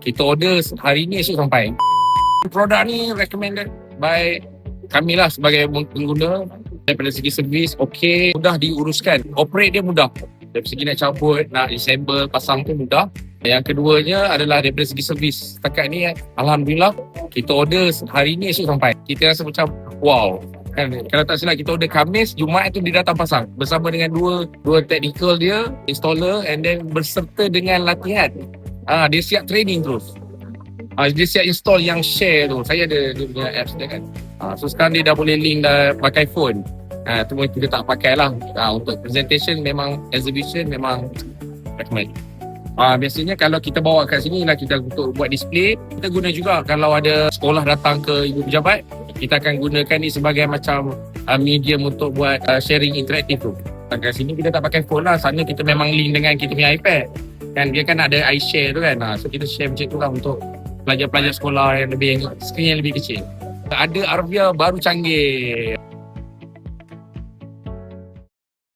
Kita order hari ni esok sampai. Produk ni recommended by kami lah sebagai pengguna. Daripada segi servis, okey, mudah diuruskan. Operate dia mudah. Dari segi nak cabut, nak disable, pasang tu mudah. Yang keduanya adalah daripada segi servis. Setakat ni, Alhamdulillah, kita order hari ni esok sampai. Kita rasa macam, wow. Kan, kalau tak silap kita order Khamis, Jumaat tu dia datang pasang bersama dengan dua technical dia, installer, and then berserta dengan latihan. Dia siap training terus. Dia siap install yang share tu. Saya ada dia punya apps dia kan. So sekarang dia dah boleh link dah pakai phone. Tu pun kita tak pakai lah. Untuk presentation memang, exhibition memang recommend. Biasanya kalau kita bawa kat sini lah kita untuk buat display, kita guna juga kalau ada sekolah datang ke ibu pejabat, kita akan gunakan ni sebagai macam medium untuk buat sharing interaktif tu. Kat sini kita tak pakai phone lah, sana kita memang link dengan kita punya iPad. Kan dia kan ada iShare tu kan, so kita share macam tu lah untuk pelajar-pelajar sekolah yang lebih, skrin yang lebih kecil. Ada Arvia baru canggih.